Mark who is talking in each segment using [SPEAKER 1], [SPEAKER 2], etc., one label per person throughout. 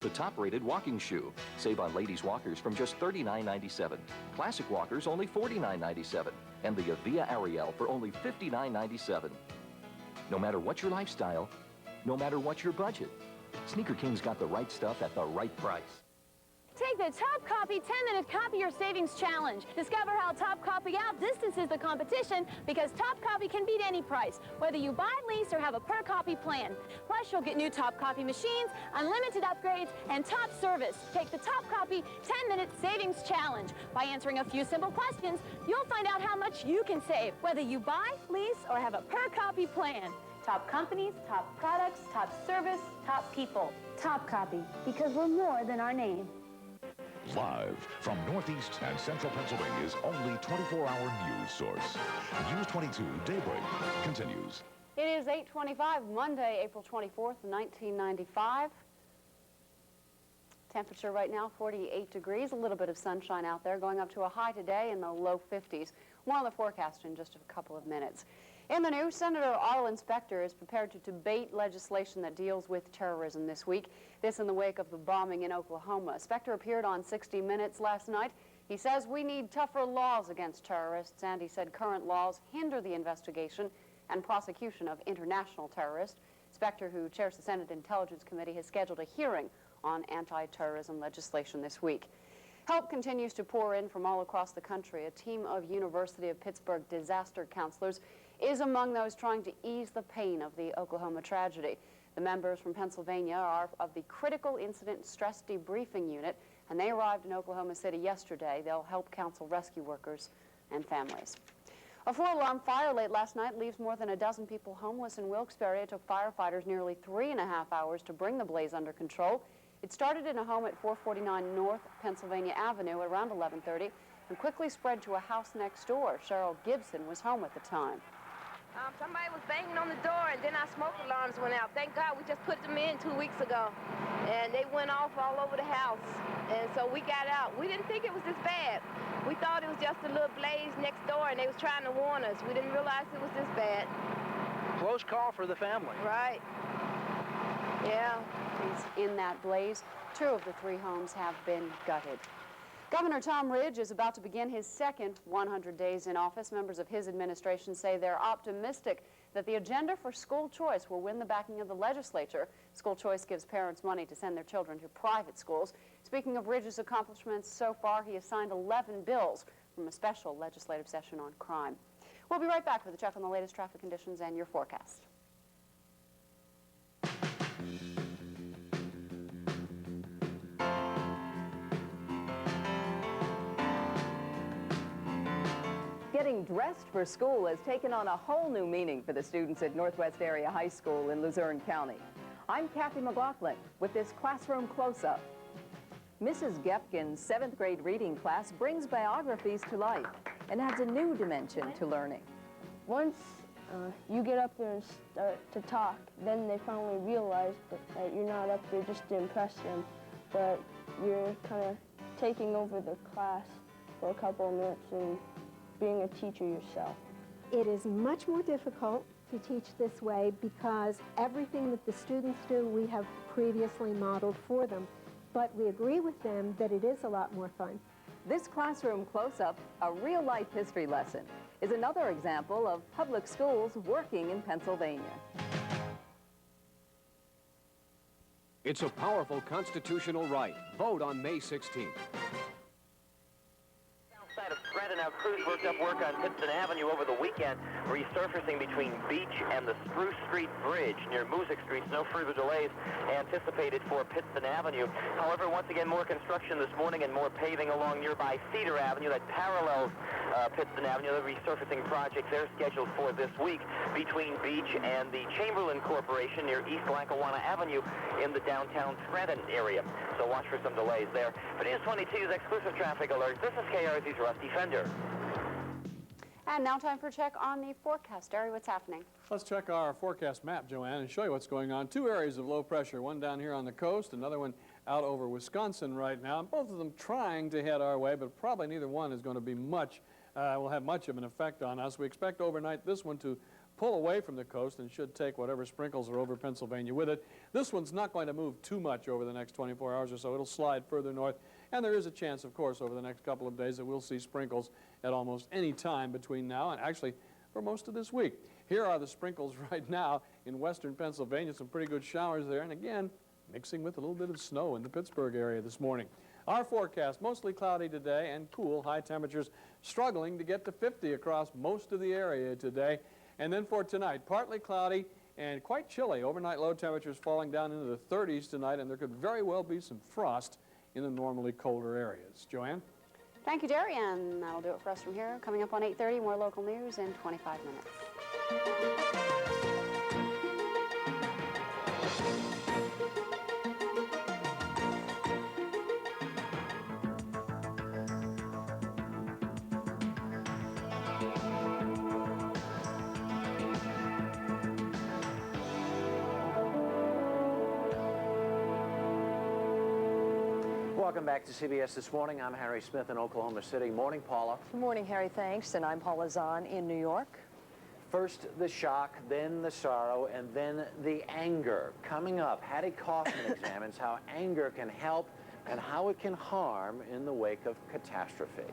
[SPEAKER 1] a top-rated walking shoe. Save on ladies' walkers from just $39.97. Classic walkers only $49.97. And the Avia Ariel for only $59.97. No matter what your lifestyle, no matter what your budget, Sneaker King's got the right stuff at the right price.
[SPEAKER 2] Take the Top Copy 10-Minute Copy Your Savings Challenge. Discover how Top Copy outdistances the competition because Top Copy can beat any price, whether you buy, lease, or have a per-copy plan. Plus, you'll get new Top Copy machines, unlimited upgrades, and top service. Take the Top Copy 10-Minute Savings Challenge. By answering a few simple questions, you'll find out how much you can save, whether you buy, lease, or have a per-copy plan. Top companies, top products, top service, top people.
[SPEAKER 3] Top Copy, because we're more than our name.
[SPEAKER 4] Live from Northeast and Central Pennsylvania's only 24-hour news source. News 22 Daybreak continues.
[SPEAKER 5] It is 8:25, Monday, April 24th, 1995. Temperature right now, 48 degrees. A little bit of sunshine out there, going up to a high today in the low 50s. More on the forecast in just a couple of minutes. In the news, Senator Arlen Specter is prepared to debate legislation that deals with terrorism this week. This in the wake of the bombing in Oklahoma. Specter appeared on 60 Minutes last night. He says we need tougher laws against terrorists, and he said current laws hinder the investigation and prosecution of international terrorists. Specter, who chairs the Senate Intelligence Committee, has scheduled a hearing on anti-terrorism legislation this week. Help continues to pour in from all across the country. A team of University of Pittsburgh disaster counselors is among those trying to ease the pain of the Oklahoma tragedy. The members from Pennsylvania are of the Critical Incident Stress Debriefing Unit, and they arrived in Oklahoma City yesterday. They'll help counsel rescue workers and families. A four-alarm fire late last night leaves more than a dozen people homeless in Wilkes-Barre. It took firefighters nearly 3.5 hours to bring the blaze under control. It started in a home at 449 North Pennsylvania Avenue at around 11:30 and quickly spread to a house next door. Cheryl Gibson was home at the time.
[SPEAKER 6] Somebody was banging on the door, and then our smoke alarms went out. Thank God we just put them in 2 weeks ago, and they went off all over the house. And so we got out. We didn't think it was this bad. We thought it was just a little blaze next door, and they was trying to warn us. We didn't realize it was this bad.
[SPEAKER 7] Close call for the family.
[SPEAKER 6] Right. Yeah.
[SPEAKER 5] He's in that blaze. 2 of the 3 homes have been gutted. Governor Tom Ridge is about to begin his second 100 days in office. Members of his administration say they're optimistic that the agenda for school choice will win the backing of the legislature. School choice gives parents money to send their children to private schools. Speaking of Ridge's accomplishments so far, he has signed 11 bills from a special legislative session on crime. We'll be right back with a check on the latest traffic conditions and your forecast.
[SPEAKER 8] Getting dressed for school has taken on a whole new meaning for the students at Northwest Area High School in Luzerne County. I'm Kathy McLaughlin with this classroom close-up. Mrs. Gepkin's 7th grade reading class brings biographies to life and adds a new dimension to learning.
[SPEAKER 9] Once you get up there and start to talk, then they finally realize that you're not up there just to impress them, but you're kind of taking over the class for a couple of minutes and being a teacher yourself.
[SPEAKER 10] It is much more difficult to teach this way because everything that the students do we have previously modeled for them, but we agree with them that it is a lot more fun.
[SPEAKER 8] This classroom close-up, a real-life history lesson, is another example of public schools working in Pennsylvania.
[SPEAKER 11] It's a powerful constitutional right. Vote on May 16th.
[SPEAKER 12] Of Scranton. Now, crews worked up work on Pittston Avenue over the weekend, resurfacing between Beach and the Spruce Street Bridge near Music Street. No further delays anticipated for Pittston Avenue. However, once again, more construction this morning and more paving along nearby Cedar Avenue that parallels Pittston Avenue. The resurfacing projects are scheduled for this week between Beach and the Chamberlain Corporation near East Lackawanna Avenue in the downtown Scranton area. So watch for some delays there. For News 22's exclusive traffic alerts, this is KRZ's Rusty Fender.
[SPEAKER 5] And now time for a check on the forecast. Gary, what's happening?
[SPEAKER 13] Let's check our forecast map, Joanne, and show you what's going on. 2 areas of low pressure, one down here on the coast, another one out over Wisconsin right now. Both of them trying to head our way, but probably neither one is going to be will have much of an effect on us. We expect overnight this one to pull away from the coast and should take whatever sprinkles are over Pennsylvania with it. This one's not going to move too much over the next 24 hours or so. It'll slide further north, and there is a chance, of course, over the next couple of days that we'll see sprinkles at almost any time between now and actually for most of this week. Here are the sprinkles right now in western Pennsylvania. Some pretty good showers there, and again, mixing with a little bit of snow in the Pittsburgh area this morning. Our forecast, mostly cloudy today and cool, high temperatures struggling to get to 50 across most of the area today. And then for tonight, partly cloudy and quite chilly. Overnight low temperatures falling down into the 30s tonight, and there could very well be some frost in the normally colder areas. Joanne?
[SPEAKER 5] Thank you, Jerry, and that'll do it for us from here. Coming up on 8:30, more local news in 25 minutes.
[SPEAKER 7] Welcome back to CBS This Morning. I'm Harry Smith in Oklahoma City. Morning, Paula.
[SPEAKER 8] Good morning, Harry. Thanks. And I'm Paula Zahn in New York.
[SPEAKER 7] First the shock, then the sorrow, and then the anger. Coming up, Hattie Kaufman examines how anger can help and how it can harm in the wake of catastrophe.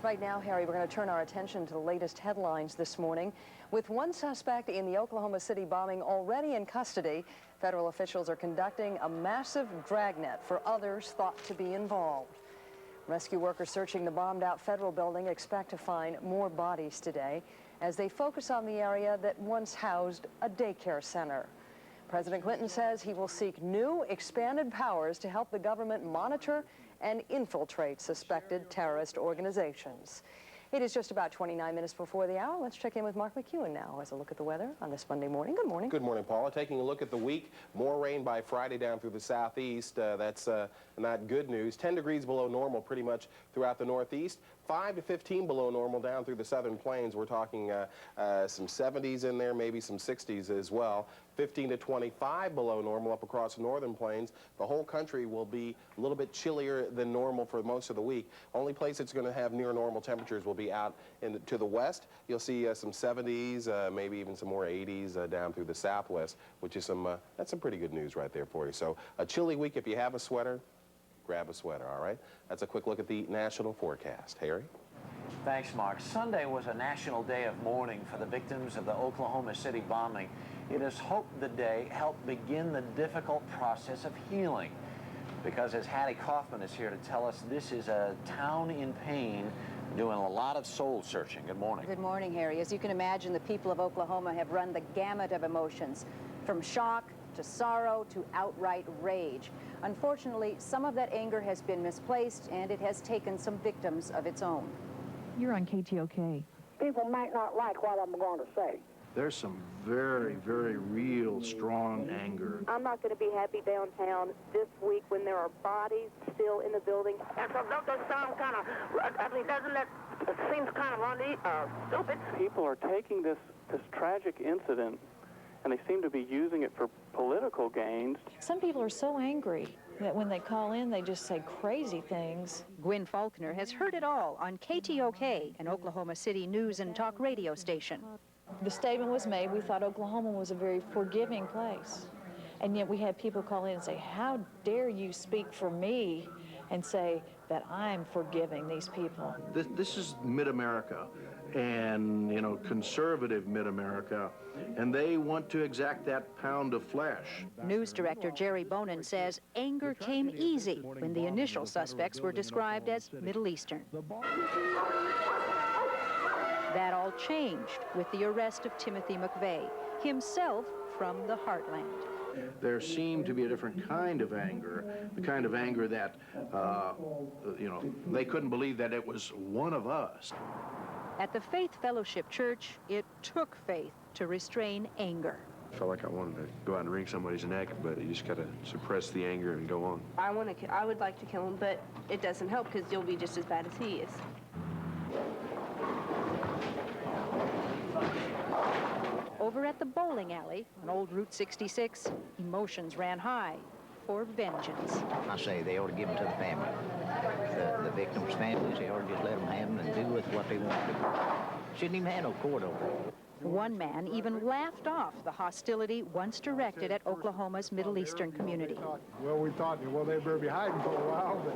[SPEAKER 8] Right now, Harry, we're going to turn our attention to the latest headlines this morning. With one suspect in the Oklahoma City bombing already in custody, federal officials are conducting a massive dragnet for others thought to be involved. Rescue workers searching the bombed-out federal building expect to find more bodies today as they focus on the area that once housed a daycare center. President Clinton says he will seek new, expanded powers to help the government monitor and infiltrate suspected terrorist organizations. It is just about 29 minutes before the hour. Let's check in with Mark McEwen now as a look at the weather on this Monday morning. Good morning.
[SPEAKER 14] Good morning, Paula. Taking a look at the week, more rain by Friday down through the southeast. That's not good news. 10 degrees below normal pretty much throughout the northeast. 5 to 15 below normal down through the southern plains. We're talking some 70s in there, maybe some 60s as well. 15 to 25 below normal up across the northern plains. The whole country will be a little bit chillier than normal for most of the week. Only place it's going to have near normal temperatures will be out to the west. You'll see some 70s, maybe even some more 80s down through the southwest, which is that's some pretty good news right there for you. So a chilly week. If you have a sweater, grab a sweater, all right? That's a quick look at the national forecast. Harry?
[SPEAKER 7] Thanks, Mark. Sunday was a national day of mourning for the victims of the Oklahoma City bombing. It is hoped the day helped begin the difficult process of healing. Because as Hattie Kaufman is here to tell us, this is a town in pain doing a lot of soul searching. Good morning.
[SPEAKER 15] Good morning, Harry. As you can imagine, the people of Oklahoma have run the gamut of emotions, from shock to sorrow to outright rage. Unfortunately, some of that anger has been misplaced, and it has taken some victims of its own.
[SPEAKER 16] You're on KTOK.
[SPEAKER 17] People might not like what I'm going to say.
[SPEAKER 18] There's some very, very real strong anger.
[SPEAKER 19] I'm not going to be happy downtown this week when there are bodies still in the building.
[SPEAKER 17] And so don't that sound kind of, I mean, doesn't that, it seems kind of stupid?
[SPEAKER 20] People are taking this tragic incident and they seem to be using it for political gains.
[SPEAKER 16] Some people are so angry that when they call in, they just say crazy things.
[SPEAKER 15] Gwen Faulkner has heard it all on KTOK, an Oklahoma City news and talk radio station.
[SPEAKER 16] The statement was made, we thought Oklahoma was a very forgiving place. And yet we had people call in and say, how dare you speak for me and say that I'm forgiving these people.
[SPEAKER 18] This is mid-America and, you know, conservative mid-America, and they want to exact that pound of flesh.
[SPEAKER 15] News director Jerry Bonin says anger came easy when the initial suspects were described as Middle Eastern. That all changed with the arrest of Timothy McVeigh, himself from the Heartland.
[SPEAKER 18] There seemed to be a different kind of anger, the kind of anger that, you know, they couldn't believe that it was one of us.
[SPEAKER 15] At the Faith Fellowship Church, it took faith to restrain anger.
[SPEAKER 21] I felt like I wanted to go out and wring somebody's neck, but you just got to suppress the anger and go on.
[SPEAKER 22] I would like to kill him, but it doesn't help because you'll be just as bad as he is.
[SPEAKER 15] Over at the bowling alley on Old Route 66, emotions ran high for vengeance.
[SPEAKER 23] I say they ought to give them to the family. The victims' families, they ought to just let them have them and do with what they want to do. Shouldn't even have no court over it.
[SPEAKER 15] One man even laughed off the hostility once directed at Oklahoma's Middle Eastern community.
[SPEAKER 1] Well, we thought, well, they better be hiding for a while, but,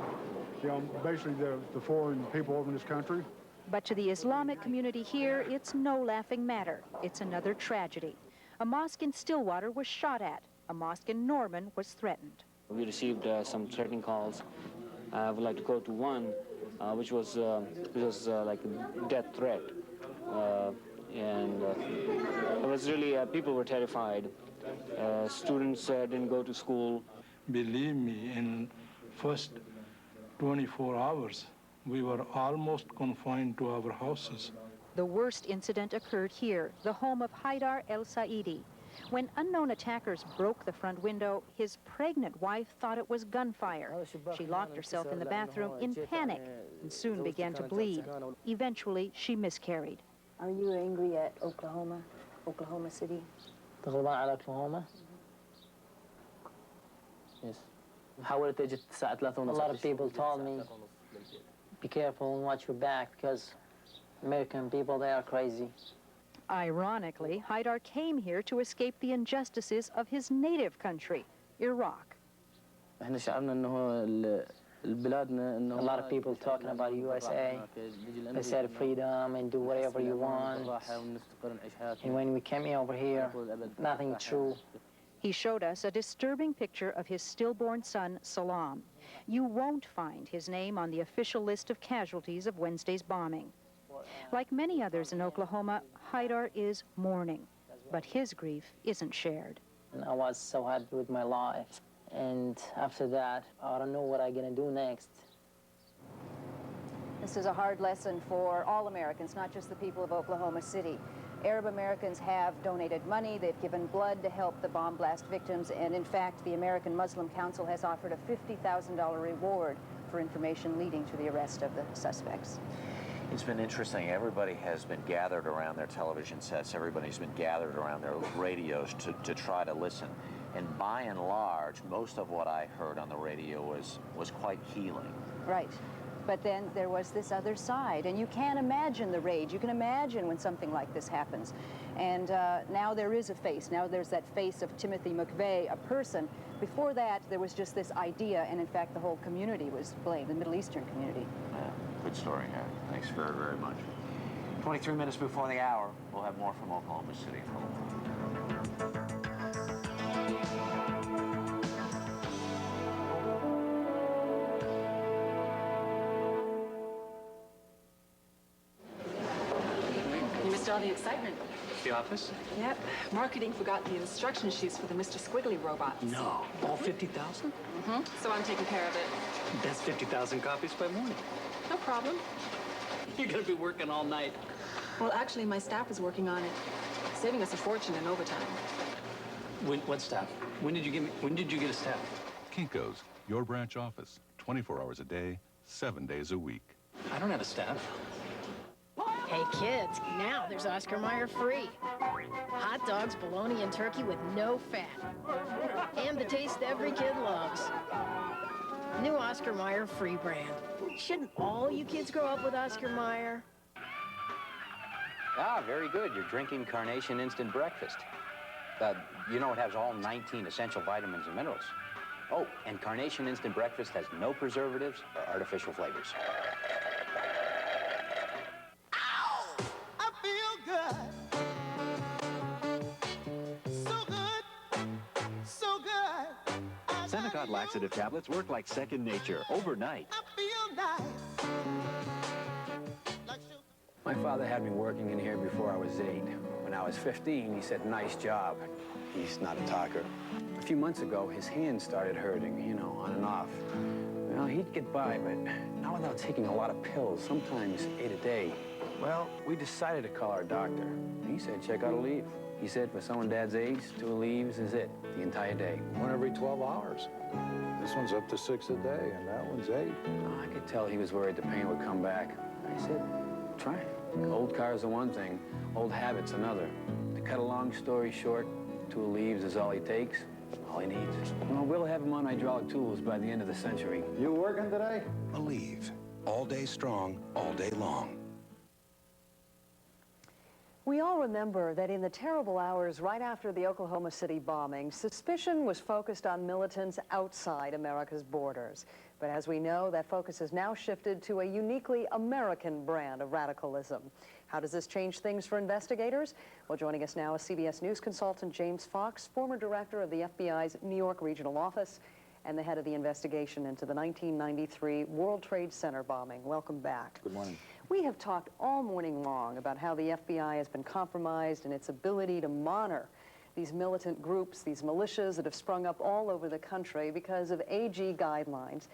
[SPEAKER 1] you know, basically the foreign people over in this country.
[SPEAKER 15] But to the Islamic community here, it's no laughing matter. It's another tragedy. A mosque in Stillwater was shot at. A mosque in Norman was threatened.
[SPEAKER 2] We received some threatening calls. I would like to go to one, which was like a death threat. It was really, people were terrified. Students didn't go to school.
[SPEAKER 3] Believe me, in first 24 hours, we were almost confined to our houses.
[SPEAKER 15] The worst incident occurred here, the home of Haidar El-Saidi. When unknown attackers broke the front window, his pregnant wife thought it was gunfire. She locked herself in the bathroom in panic and soon began to bleed. Eventually, she miscarried.
[SPEAKER 9] Are you angry at Oklahoma City?
[SPEAKER 24] Oklahoma? Yes. A lot of people told me, be careful and watch your back, because American people, they are crazy.
[SPEAKER 15] Ironically, Haidar came here to escape the injustices of his native country, Iraq.
[SPEAKER 24] A lot of people talking about USA. They said freedom and do whatever you want. And when we came over here, nothing true.
[SPEAKER 15] He showed us a disturbing picture of his stillborn son, Salam. You won't find his name on the official list of casualties of Wednesday's bombing. Like many others in Oklahoma, Haidar is mourning, but his grief isn't shared.
[SPEAKER 24] And I was so happy with my life. And after that, I don't know what I'm gonna do next.
[SPEAKER 15] This is a hard lesson for all Americans, not just the people of Oklahoma City. Arab Americans have donated money, they've given blood to help the bomb blast victims, and in fact, the American Muslim Council has offered a $50,000 reward for information leading to the arrest of the suspects.
[SPEAKER 7] It's been interesting. Everybody has been gathered around their television sets. Everybody's been gathered around their radios to try to listen. And by and large, most of what I heard on the radio was quite healing.
[SPEAKER 15] Right. But then there was this other side, and you can't imagine the rage. You can imagine when something like this happens. And now there is a face. Now there's that face of Timothy McVeigh, a person. Before that, there was just this idea, and in fact, the whole community was blamed, the Middle Eastern community.
[SPEAKER 7] Yeah, good story, Harry. Thanks very, very much. 23 minutes before the hour, we'll have more from Oklahoma City for a while.
[SPEAKER 25] All the excitement.
[SPEAKER 26] The office?
[SPEAKER 25] Yep. Marketing forgot the instruction sheets for the Mr. Squiggly robots.
[SPEAKER 26] No. All 50,000?
[SPEAKER 25] Mm-hmm. So I'm taking care of it.
[SPEAKER 26] That's 50,000 copies by morning.
[SPEAKER 25] No problem.
[SPEAKER 26] You're going to be working all night.
[SPEAKER 25] Well, actually, my staff is working on it, saving us a fortune in overtime.
[SPEAKER 26] What staff? When did you get a staff?
[SPEAKER 27] Kinko's, your branch office, 24 hours a day, 7 days a week.
[SPEAKER 26] I don't have a staff.
[SPEAKER 28] Hey kids, now there's Oscar Mayer free. Hot dogs, bologna, and turkey with no fat. And the taste every kid loves. New Oscar Mayer free brand. Shouldn't all you kids grow up with Oscar Mayer?
[SPEAKER 29] Ah, very good. You're drinking Carnation Instant Breakfast. You know it has all 19 essential vitamins and minerals. Oh, and Carnation Instant Breakfast has no preservatives or artificial flavors.
[SPEAKER 30] Senecot laxative tablets work like second nature overnight.
[SPEAKER 31] My father had me working in here before I was 8. When I was 15, he said, nice job. He's not a talker. A few months ago, his hand started hurting, you know, on and off. Well, he'd get by, but not without taking a lot of pills, sometimes 8 a day. Well, we decided to call our doctor. He said, check out a leaf. He said, for someone Dad's age, 2 leaves is it, the entire day.
[SPEAKER 18] One every 12 hours. This one's up to 6 a day, and that one's 8.
[SPEAKER 31] Oh, I could tell he was worried the pain would come back. I said, try it. Old cars are one thing, old habits another. To cut a long story short, 2 leaves is all he takes, all he needs. Well, we'll have him on hydraulic tools by the end of the century.
[SPEAKER 18] You working today?
[SPEAKER 32] Aleve, all day strong, all day long.
[SPEAKER 4] We all remember that in the terrible hours right after the Oklahoma City bombing, suspicion was focused on militants outside America's borders. But as we know, that focus has now shifted to a uniquely American brand of radicalism. How does this change things for investigators? Well, joining us now is CBS News consultant James Fox, former director of the FBI's New York Regional Office and the head of the investigation into the 1993 World Trade Center bombing. Welcome back.
[SPEAKER 5] Good morning.
[SPEAKER 4] We have talked all morning long about how the FBI has been compromised in its ability to monitor these militant groups, these militias that have sprung up all over the country because of AG guidelines.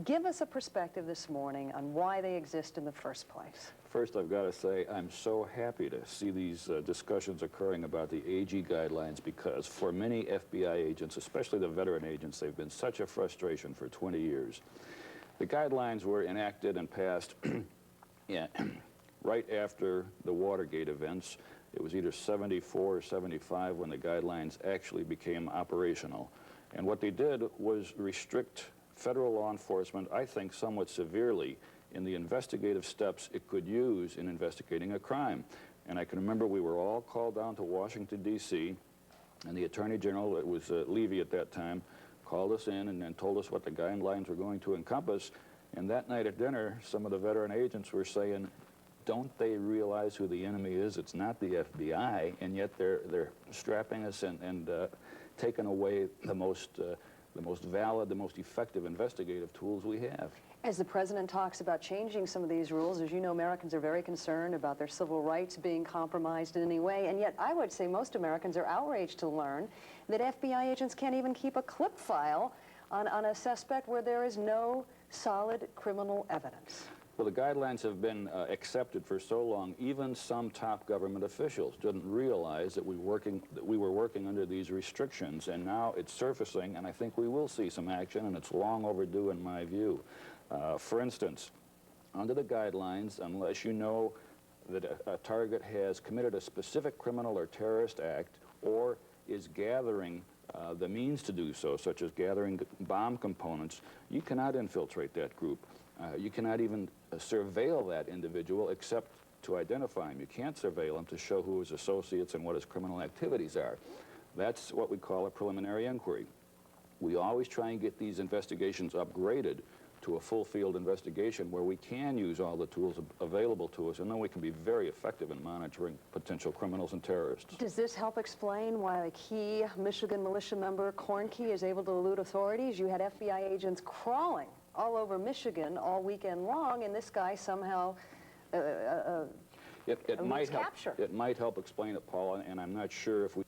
[SPEAKER 4] Give us a perspective this morning on why they exist in the first place.
[SPEAKER 5] First, I've got to say I'm so happy to see these discussions occurring about the AG guidelines, because for many FBI agents, especially the veteran agents, they've been such a frustration for 20 years. The guidelines were enacted and passed right after the Watergate events. It was either 74 or 75 when the guidelines actually became operational. And what they did was restrict federal law enforcement, I think somewhat severely, in the investigative steps it could use in investigating a crime. And I can remember we were all called down to Washington, D.C., and the Attorney General, it was Levy at that time, called us in and then told us what the guidelines were going to encompass. And that night at dinner, some of the veteran agents were saying, don't they realize who the enemy is? It's not the FBI, and yet they're strapping us and taking away the most valid, the most effective investigative tools we have.
[SPEAKER 4] As the president talks about changing some of these rules, as you know, Americans are very concerned about their civil rights being compromised in any way, and yet I would say most Americans are outraged to learn that FBI agents can't even keep a clip file on a suspect where there is no solid criminal evidence.
[SPEAKER 5] Well, the guidelines have been accepted for so long, even some top government officials didn't realize that we were working under these restrictions, and now it's surfacing, and I think we will see some action, and it's long overdue in my view. For instance, under the guidelines, unless you know that a target has committed a specific criminal or terrorist act or is gathering the means to do so, such as gathering bomb components, you cannot infiltrate that group. You cannot even surveil that individual except to identify him. You can't surveil him to show who his associates and what his criminal activities are. That's what we call a preliminary inquiry. We always try and get these investigations upgraded to a full field investigation where we can use all the tools available to us, and then we can be very effective in monitoring potential criminals and terrorists.
[SPEAKER 4] Does this help explain why a key Michigan militia member, Cornkey, is able to elude authorities? You had FBI agents crawling all over Michigan all weekend long, and this guy somehow
[SPEAKER 5] it might help explain it, Paula, and I'm not sure if we